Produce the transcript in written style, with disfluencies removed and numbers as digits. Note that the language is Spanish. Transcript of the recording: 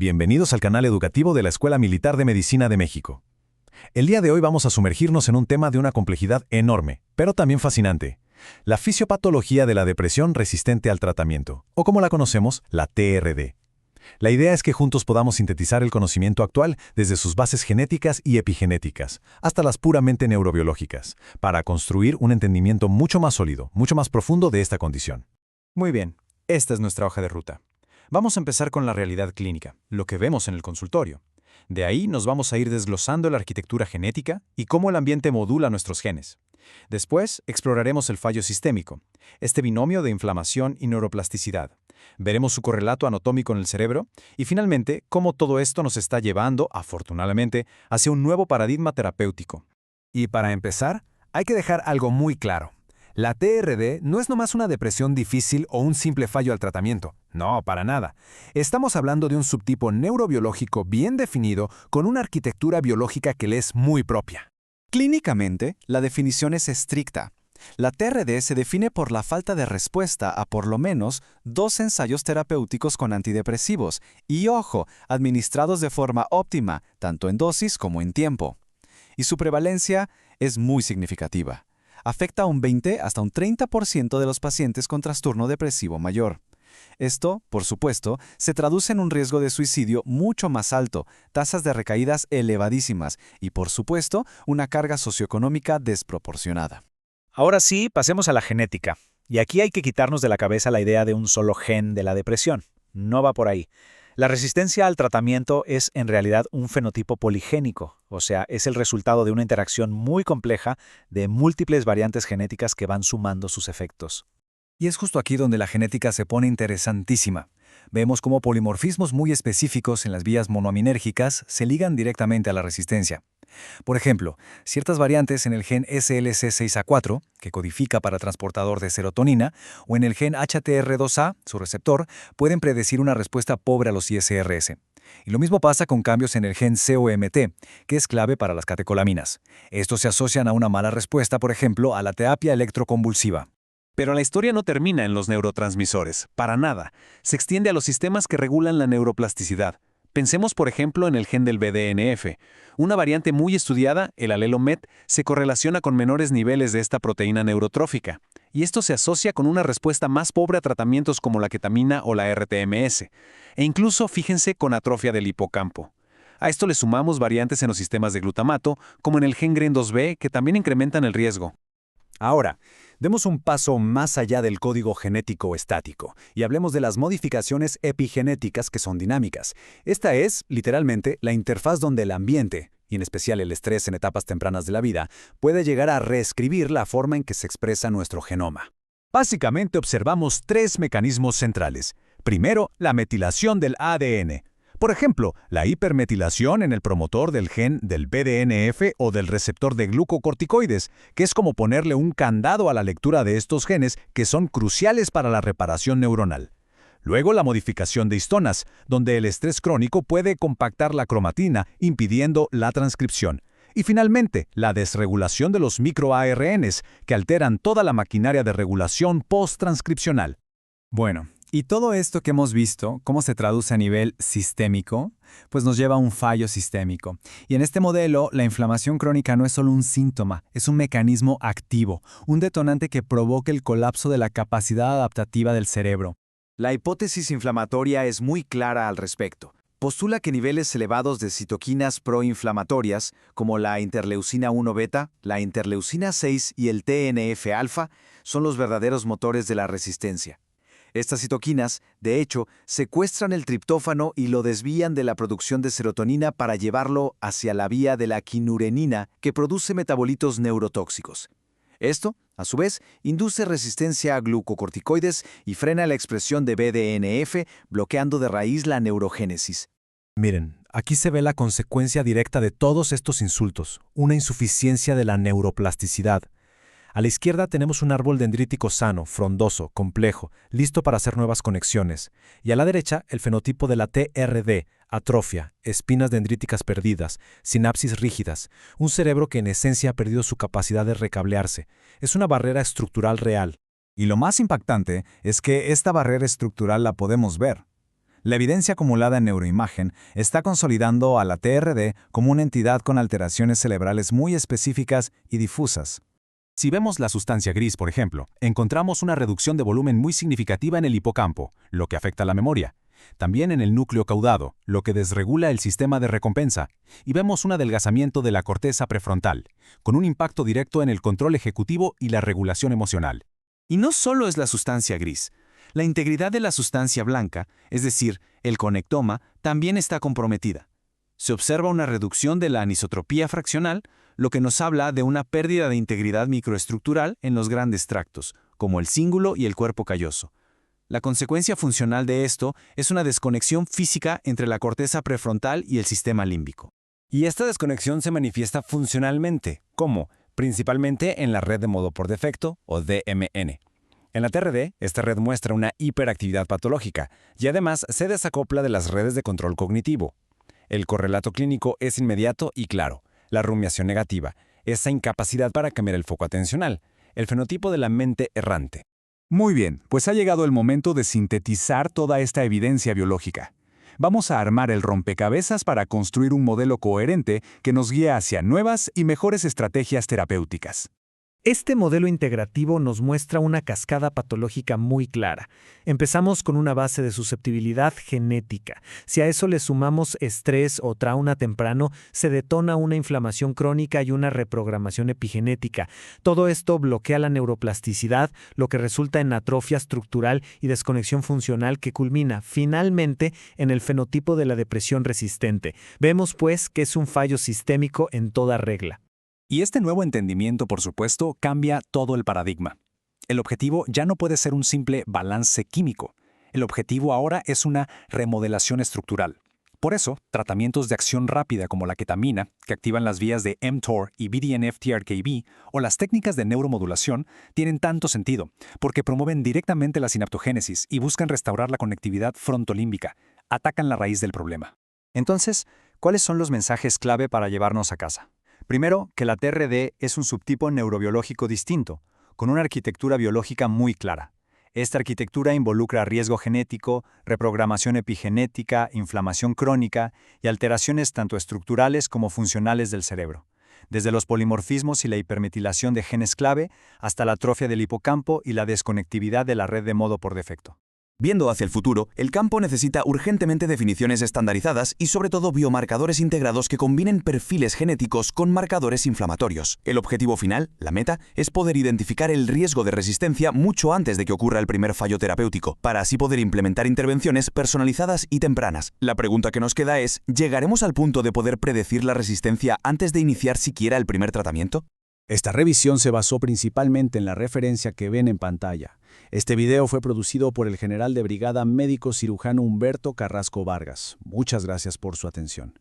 Bienvenidos al canal educativo de la Escuela Militar de Medicina de México. El día de hoy vamos a sumergirnos en un tema de una complejidad enorme, pero también fascinante: la fisiopatología de la depresión resistente al tratamiento, o como la conocemos, la TRD. La idea es que juntos podamos sintetizar el conocimiento actual desde sus bases genéticas y epigenéticas, hasta las puramente neurobiológicas, para construir un entendimiento mucho más sólido, mucho más profundo de esta condición. Muy bien, esta es nuestra hoja de ruta. Vamos a empezar con la realidad clínica, lo que vemos en el consultorio. De ahí nos vamos a ir desglosando la arquitectura genética y cómo el ambiente modula nuestros genes. Después exploraremos el fallo sistémico, este binomio de inflamación y neuroplasticidad. Veremos su correlato anatómico en el cerebro y finalmente cómo todo esto nos está llevando, afortunadamente, hacia un nuevo paradigma terapéutico. Y para empezar, hay que dejar algo muy claro. La TRD no es nomás una depresión difícil o un simple fallo al tratamiento. No, para nada. Estamos hablando de un subtipo neurobiológico bien definido con una arquitectura biológica que le es muy propia. Clínicamente, la definición es estricta. La TRD se define por la falta de respuesta a por lo menos 2 ensayos terapéuticos con antidepresivos y, ojo, administrados de forma óptima, tanto en dosis como en tiempo. Y su prevalencia es muy significativa. Afecta a un 20 hasta un 30% de los pacientes con trastorno depresivo mayor. Esto, por supuesto, se traduce en un riesgo de suicidio mucho más alto, tasas de recaídas elevadísimas y, por supuesto, una carga socioeconómica desproporcionada. Ahora sí, pasemos a la genética. Y aquí hay que quitarnos de la cabeza la idea de un solo gen de la depresión. No va por ahí. La resistencia al tratamiento es en realidad un fenotipo poligénico, o sea, es el resultado de una interacción muy compleja de múltiples variantes genéticas que van sumando sus efectos. Y es justo aquí donde la genética se pone interesantísima. Vemos cómo polimorfismos muy específicos en las vías monoaminérgicas se ligan directamente a la resistencia. Por ejemplo, ciertas variantes en el gen SLC6A4, que codifica para transportador de serotonina, o en el gen HTR2A, su receptor, pueden predecir una respuesta pobre a los ISRS. Y lo mismo pasa con cambios en el gen COMT, que es clave para las catecolaminas. Estos se asocian a una mala respuesta, por ejemplo, a la terapia electroconvulsiva. Pero la historia no termina en los neurotransmisores, para nada. Se extiende a los sistemas que regulan la neuroplasticidad. Pensemos, por ejemplo, en el gen del BDNF. Una variante muy estudiada, el alelo MET, se correlaciona con menores niveles de esta proteína neurotrófica. Y esto se asocia con una respuesta más pobre a tratamientos como la ketamina o la RTMS. E incluso, fíjense, con atrofia del hipocampo. A esto le sumamos variantes en los sistemas de glutamato, como en el gen GRIN2B, que también incrementan el riesgo. Ahora, demos un paso más allá del código genético estático y hablemos de las modificaciones epigenéticas que son dinámicas. Esta es, literalmente, la interfaz donde el ambiente, y en especial el estrés en etapas tempranas de la vida, puede llegar a reescribir la forma en que se expresa nuestro genoma. Básicamente observamos 3 mecanismos centrales. Primero, la metilación del ADN. Por ejemplo, la hipermetilación en el promotor del gen del BDNF o del receptor de glucocorticoides, que es como ponerle un candado a la lectura de estos genes que son cruciales para la reparación neuronal. Luego, la modificación de histonas, donde el estrés crónico puede compactar la cromatina, impidiendo la transcripción. Y finalmente, la desregulación de los microARNs, que alteran toda la maquinaria de regulación post-transcripcional. Bueno, y todo esto que hemos visto, cómo se traduce a nivel sistémico, pues nos lleva a un fallo sistémico. Y en este modelo, la inflamación crónica no es solo un síntoma, es un mecanismo activo, un detonante que provoca el colapso de la capacidad adaptativa del cerebro. La hipótesis inflamatoria es muy clara al respecto. Postula que niveles elevados de citoquinas proinflamatorias, como la interleucina 1 beta, la interleucina 6 y el TNF-alfa, son los verdaderos motores de la resistencia. Estas citoquinas, de hecho, secuestran el triptófano y lo desvían de la producción de serotonina para llevarlo hacia la vía de la quinurenina, que produce metabolitos neurotóxicos. Esto, a su vez, induce resistencia a glucocorticoides y frena la expresión de BDNF, bloqueando de raíz la neurogénesis. Miren, aquí se ve la consecuencia directa de todos estos insultos, una insuficiencia de la neuroplasticidad. A la izquierda tenemos un árbol dendrítico sano, frondoso, complejo, listo para hacer nuevas conexiones. Y a la derecha, el fenotipo de la TRD, atrofia, espinas dendríticas perdidas, sinapsis rígidas, un cerebro que en esencia ha perdido su capacidad de recablearse. Es una barrera estructural real. Y lo más impactante es que esta barrera estructural la podemos ver. La evidencia acumulada en neuroimagen está consolidando a la TRD como una entidad con alteraciones cerebrales muy específicas y difusas. Si vemos la sustancia gris, por ejemplo, encontramos una reducción de volumen muy significativa en el hipocampo, lo que afecta la memoria. También en el núcleo caudado, lo que desregula el sistema de recompensa. Y vemos un adelgazamiento de la corteza prefrontal, con un impacto directo en el control ejecutivo y la regulación emocional. Y no solo es la sustancia gris. La integridad de la sustancia blanca, es decir, el conectoma, también está comprometida. Se observa una reducción de la anisotropía fraccional, lo que nos habla de una pérdida de integridad microestructural en los grandes tractos, como el cíngulo y el cuerpo calloso. La consecuencia funcional de esto es una desconexión física entre la corteza prefrontal y el sistema límbico. Y esta desconexión se manifiesta funcionalmente, ¿cómo? Principalmente en la red de modo por defecto, o DMN. En la TRD, esta red muestra una hiperactividad patológica y además se desacopla de las redes de control cognitivo. El correlato clínico es inmediato y claro. La rumiación negativa, esa incapacidad para cambiar el foco atencional, el fenotipo de la mente errante. Muy bien, pues ha llegado el momento de sintetizar toda esta evidencia biológica. Vamos a armar el rompecabezas para construir un modelo coherente que nos guíe hacia nuevas y mejores estrategias terapéuticas. Este modelo integrativo nos muestra una cascada patológica muy clara. Empezamos con una base de susceptibilidad genética. Si a eso le sumamos estrés o trauma temprano, se detona una inflamación crónica y una reprogramación epigenética. Todo esto bloquea la neuroplasticidad, lo que resulta en atrofia estructural y desconexión funcional que culmina, finalmente, en el fenotipo de la depresión resistente. Vemos, pues, que es un fallo sistémico en toda regla. Y este nuevo entendimiento, por supuesto, cambia todo el paradigma. El objetivo ya no puede ser un simple balance químico. El objetivo ahora es una remodelación estructural. Por eso, tratamientos de acción rápida como la ketamina, que activan las vías de mTOR y BDNF-TRKB, o las técnicas de neuromodulación, tienen tanto sentido, porque promueven directamente la sinaptogénesis y buscan restaurar la conectividad frontolímbica, atacan la raíz del problema. Entonces, ¿cuáles son los mensajes clave para llevarnos a casa? Primero, que la TRD es un subtipo neurobiológico distinto, con una arquitectura biológica muy clara. Esta arquitectura involucra riesgo genético, reprogramación epigenética, inflamación crónica y alteraciones tanto estructurales como funcionales del cerebro, desde los polimorfismos y la hipermetilación de genes clave hasta la atrofia del hipocampo y la desconectividad de la red de modo por defecto. Viendo hacia el futuro, el campo necesita urgentemente definiciones estandarizadas y sobre todo biomarcadores integrados que combinen perfiles genéticos con marcadores inflamatorios. El objetivo final, la meta, es poder identificar el riesgo de resistencia mucho antes de que ocurra el primer fallo terapéutico, para así poder implementar intervenciones personalizadas y tempranas. La pregunta que nos queda es, ¿llegaremos al punto de poder predecir la resistencia antes de iniciar siquiera el primer tratamiento? Esta revisión se basó principalmente en la referencia que ven en pantalla. Este video fue producido por el general de brigada médico cirujano Humberto Carrasco Vargas. Muchas gracias por su atención.